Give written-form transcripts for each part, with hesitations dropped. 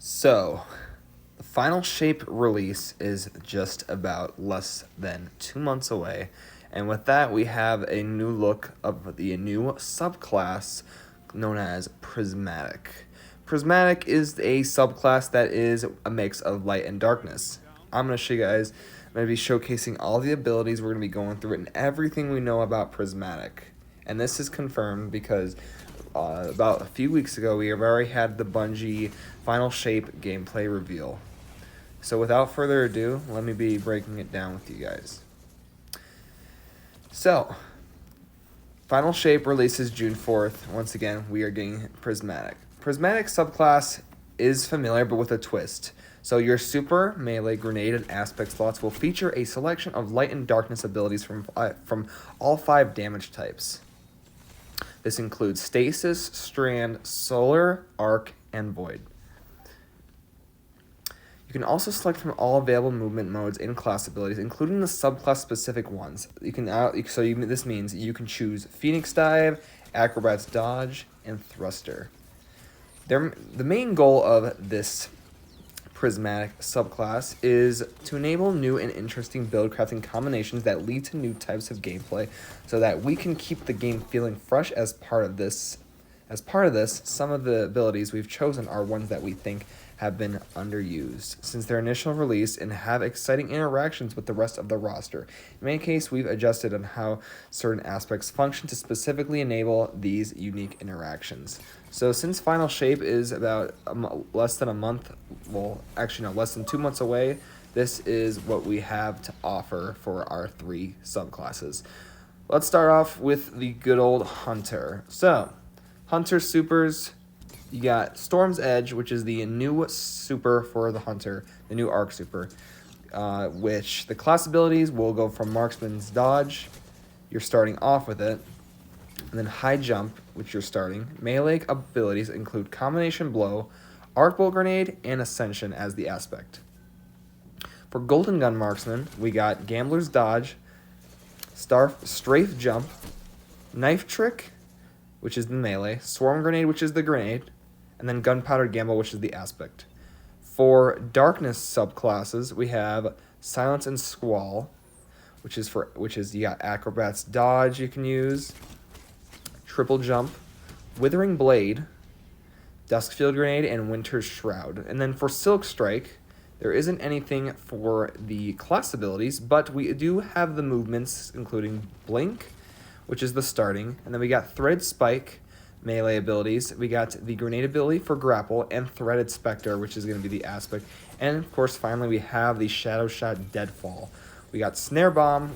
So, the final shape release is just about less than 2 months away. And with that, we have a new look of the new subclass known as Prismatic. Prismatic is a subclass that is a mix of light and darkness. I'm going to show you guys, I'm going to be showcasing all the abilities. We're going to be going through it and everything we know about Prismatic. And this is confirmed because about a few weeks ago, we have already had the Bungie Final Shape gameplay reveal. So without further ado, let me be breaking it down with you guys. So, Final Shape releases June 4th. Once again, we are getting Prismatic. Prismatic subclass is familiar, but with a twist. So your super, melee, grenade, and aspect slots will feature a selection of light and darkness abilities from all 5 damage types. This includes Stasis, Strand, Solar, Arc, and Void. You can also select from all available movement modes and class abilities, including the subclass-specific ones. This means you can choose Phoenix Dive, Acrobat's Dodge, and Thruster. The main goal of this Prismatic subclass is to enable new and interesting build crafting combinations that lead to new types of gameplay so that we can keep the game feeling fresh as part of this. Some of the abilities we've chosen are ones that we think have been underused since their initial release and have exciting interactions with the rest of the roster. In many cases, we've adjusted on how certain aspects function to specifically enable these unique interactions. So since Final Shape is about less than 2 months away, this is what we have to offer for our 3 subclasses. Let's start off with the good old Hunter. So, Hunter supers, you got Storm's Edge, which is the new super for the Hunter, the new Arc super, which the class abilities will go from Marksman's Dodge, you're starting off with it, and then High Jump, which you're starting. Melee abilities include Combination Blow, Arc Bolt Grenade, and Ascension as the aspect. For Golden Gun Marksman, we got Gambler's Dodge, Strafe Jump, Knife Trick, which is the melee, Swarm Grenade, which is the grenade, and then Gunpowder Gamble, which is the aspect. For Darkness subclasses, we have Silence and Squall, which is you got Acrobat's Dodge you can use, Triple Jump, Withering Blade, Duskfield Grenade, and Winter's Shroud. And then for Silk Strike, there isn't anything for the class abilities, but we do have the movements, including Blink, which is the starting, and then we got Threaded Spike, melee abilities. We got the grenade ability for grapple, and Threaded Spectre, which is going to be the aspect. And of course, finally, we have the Shadow Shot Deadfall. We got Snare Bomb,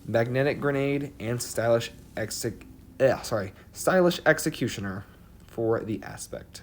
Magnetic Grenade, and Stylish Executioner for the aspect.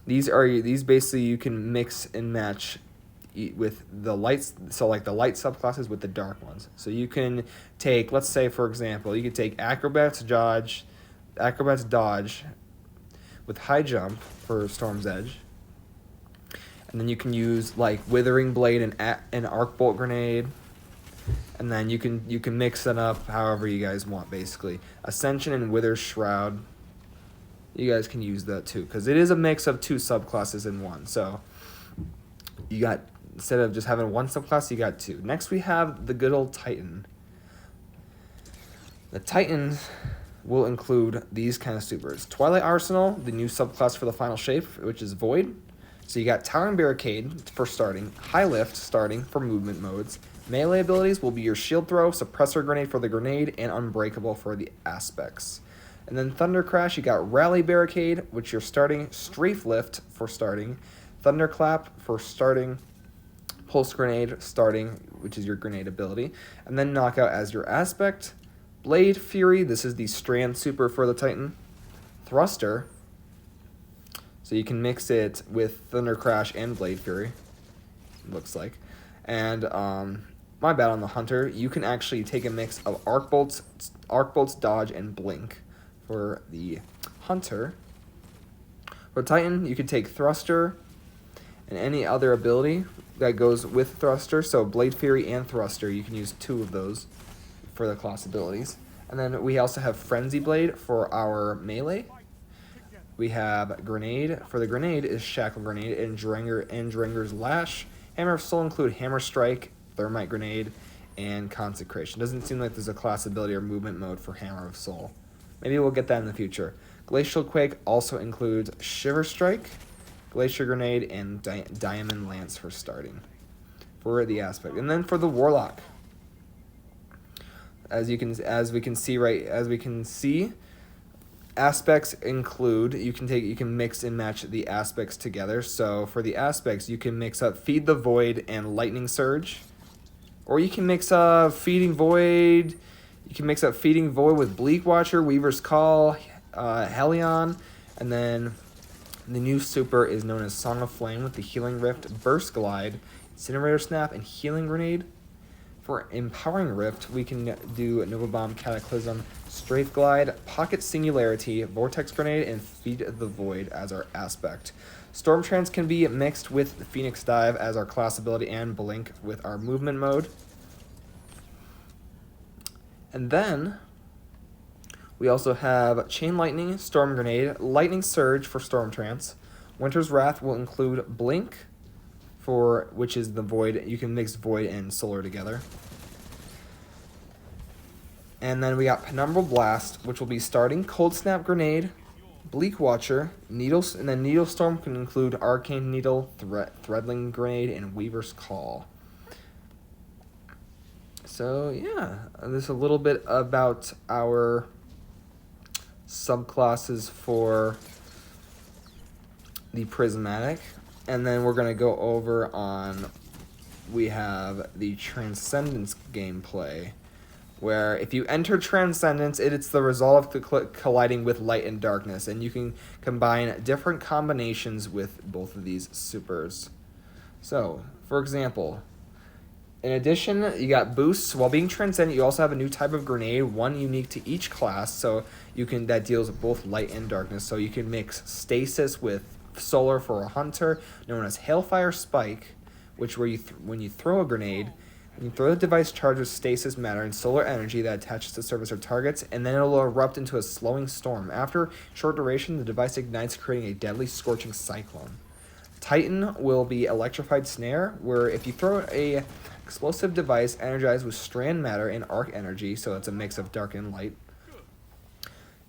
These basically you can mix and match with the lights, so like the light subclasses with the dark ones. So you can take, let's say for example, you could take Acrobat's Dodge with High Jump for Storm's Edge, and then you can use like Withering Blade and Arc Bolt Grenade, and then you can mix it up however you guys want. Basically, Ascension and Wither's Shroud, you guys can use that too because it is a mix of 2 subclasses in one. So you got, instead of just having 1 subclass, you got 2. Next, we have the good old Titan. The Titans will include these kind of supers. Twilight Arsenal, the new subclass for the Final Shape, which is Void. So you got Towering Barricade for starting, High Lift starting for movement modes. Melee abilities will be your Shield Throw, Suppressor Grenade for the grenade, and Unbreakable for the aspects. And then Thunder Crash, you got Rally Barricade, which you're starting, Strafe Lift for starting, Thunderclap for starting, Pulse Grenade starting, which is your grenade ability, and then Knockout as your aspect. Blade Fury, this is the Strand super for the Titan. Thruster, so you can mix it with Thunder Crash and Blade Fury, looks like. And my bad on the Hunter, you can actually take a mix of Arc Bolts, Dodge, and Blink for the Hunter. For Titan, you could take Thruster and any other ability that goes with Thruster. So Blade Fury and Thruster, you can use 2 of those for the class abilities. And then we also have Frenzy Blade for our melee. we have Grenade. For the Grenade is Shackle Grenade and Dranger's Lash. Hammer of Soul include Hammer Strike, Thermite Grenade, and Consecration. Doesn't seem like there's a class ability or movement mode for Hammer of Soul. Maybe we'll get that in the future. Glacial Quake also includes Shiver Strike, Glacier Grenade, and Diamond Lance for starting for the aspect. And then for the Warlock, as we can see, aspects include, you can mix and match the aspects together. So for the aspects, you can mix up Feed the Void and Lightning Surge, or you can mix up Feeding Void. You can mix up Feeding Void with Bleak Watcher, Weaver's Call, Helion, and then the new super is known as Song of Flame with the Healing Rift, Burst Glide, Incinerator Snap, and Healing Grenade. For Empowering Rift, we can do Nova Bomb, Cataclysm, Strafe Glide, Pocket Singularity, Vortex Grenade, and Feed the Void as our aspect. Storm Trance can be mixed with Phoenix Dive as our class ability and Blink with our movement mode. And then we also have Chain Lightning, Storm Grenade, Lightning Surge for Storm Trance. Winter's Wrath will include Blink, which is the Void. You can mix Void and Solar together. And then we got Penumbral Blast, which will be starting Cold Snap Grenade, Bleak Watcher, Needles, and then Needle Storm can include Arcane Needle, Threadling Grenade, and Weaver's Call. So yeah, this is a little bit about our subclasses for the Prismatic, and then we're going to go over on, we have the Transcendence gameplay, where if you enter Transcendence, it's the result of colliding with light and darkness, and you can combine different combinations with both of these supers. So, for example, in addition, you got boosts. While being Transcendent, you also have a new type of grenade, one unique to each class, so that deals with both light and darkness. So you can mix Stasis with Solar for a Hunter, known as Hailfire Spike, which when you throw a grenade, when you throw the device charged with stasis matter and solar energy that attaches to surface or targets, and then it will erupt into a slowing storm. After short duration, the device ignites, creating a deadly scorching cyclone. Titan will be Electrified Snare, where if you throw a explosive device energized with strand matter and arc energy, so it's a mix of dark and light,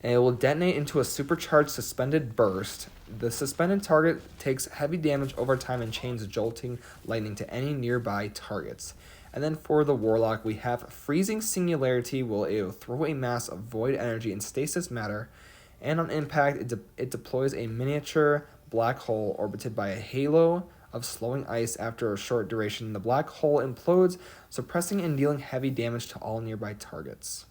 and it will detonate into a supercharged suspended burst. The suspended target takes heavy damage over time and chains jolting lightning to any nearby targets. And then for the Warlock, we have Freezing Singularity. It will throw a mass of void energy and stasis matter, and on impact, it deploys a miniature black hole orbited by a halo of slowing ice. After a short duration, the black hole implodes, suppressing and dealing heavy damage to all nearby targets.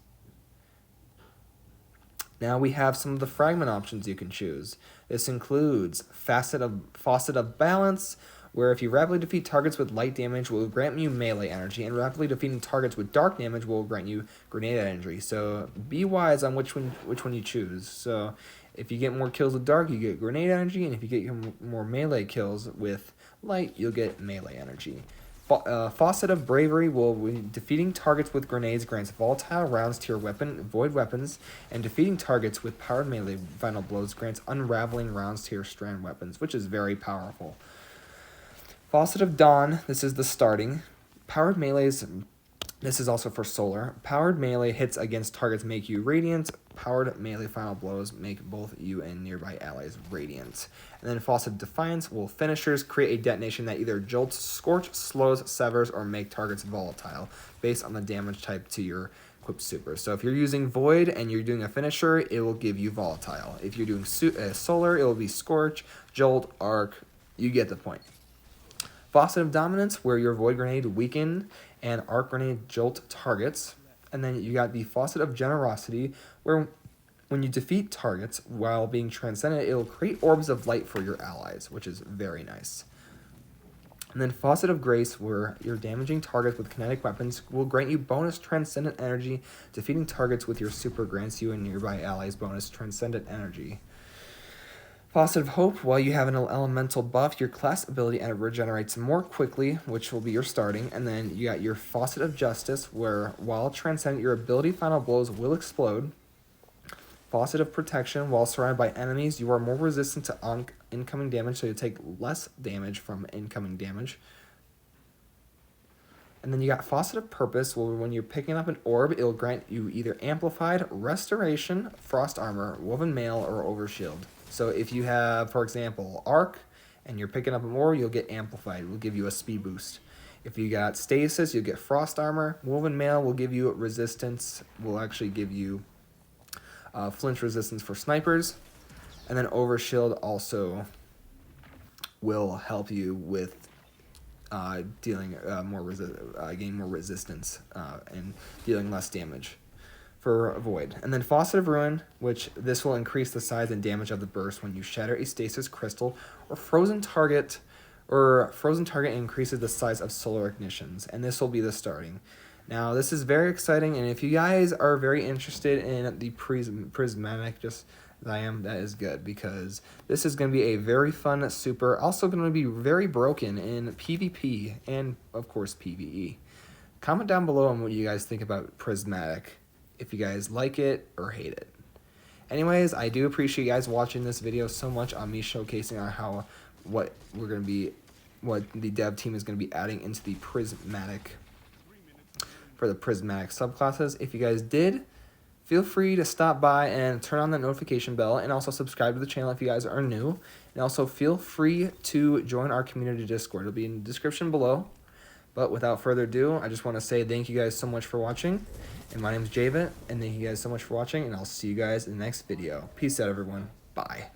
Now we have some of the fragment options you can choose. This includes Faucet of Balance, where if you rapidly defeat targets with light damage, will grant you melee energy, and rapidly defeating targets with dark damage will grant you grenade energy. So be wise on which one you choose. So if you get more kills with dark, you get grenade energy, and if you get more melee kills with light, you'll get melee energy. Faucet of Bravery will, when defeating targets with grenades, grants volatile rounds to your void weapons, and defeating targets with powered melee final blows grants unraveling rounds to your strand weapons, which is very powerful. Faucet of Dawn, this is the starting. Powered melees, this is also for solar. Powered melee hits against targets make you radiant. Powered melee final blows make both you and nearby allies radiant. And then Faucet of Defiance will finishers create a detonation that either jolts, scorch, slows, severs, or make targets volatile based on the damage type to your equipped super. So if you're using Void and you're doing a finisher, it will give you volatile. If you're doing solar, it will be scorch, jolt, arc. You get the point. Faucet of Dominance, where your Void Grenade weaken and Arc Grenade jolt targets. And then you got the Faucet of Generosity, where when you defeat targets while being transcendent, it will create orbs of light for your allies, which is very nice. And then Faucet of Grace, where your damaging targets with kinetic weapons will grant you bonus transcendent energy. Defeating targets with your super grants you and nearby allies bonus transcendent energy. Faucet of Hope, while you have an elemental buff, your class ability regenerates more quickly, which will be your starting. And then you got your Faucet of Justice, where while transcendent, your ability final blows will explode. Faucet of Protection. While surrounded by enemies, you are more resistant to incoming damage, so you take less damage from incoming damage. And then you got Faucet of Purpose. Well, when you're picking up an orb, it'll grant you either Amplified, Restoration, Frost Armor, Woven Mail, or Overshield. So if you have, for example, Arc, and you're picking up an orb, you'll get Amplified. It will give you a speed boost. If you got Stasis, you'll get Frost Armor. Woven Mail will give you Resistance. Will actually give you flinch resistance for snipers. And then Overshield also will help you with dealing gaining more resistance and dealing less damage for Void. And then Faucet of Ruin, which this will increase the size and damage of the burst when you shatter a stasis crystal or frozen target increases the size of solar ignitions, and this will be the starting. Now, this is very exciting, and if you guys are very interested in the prismatic, just as I am, that is good, because this is going to be a very fun super, also going to be very broken in PvP and, of course, PvE. Comment down below on what you guys think about Prismatic, if you guys like it or hate it. Anyways, I do appreciate you guys watching this video so much on me showcasing on what the dev team is going to be adding into the Prismatic, for the Prismatic subclasses. If you guys did, feel free to stop by and turn on the notification bell, and also subscribe to the channel if you guys are new. And also feel free to join our community Discord. It'll be in the description below. But without further ado, I just want to say thank you guys so much for watching. And my name is JVIT, and thank you guys so much for watching, and I'll see you guys in the next video. Peace out, everyone. Bye.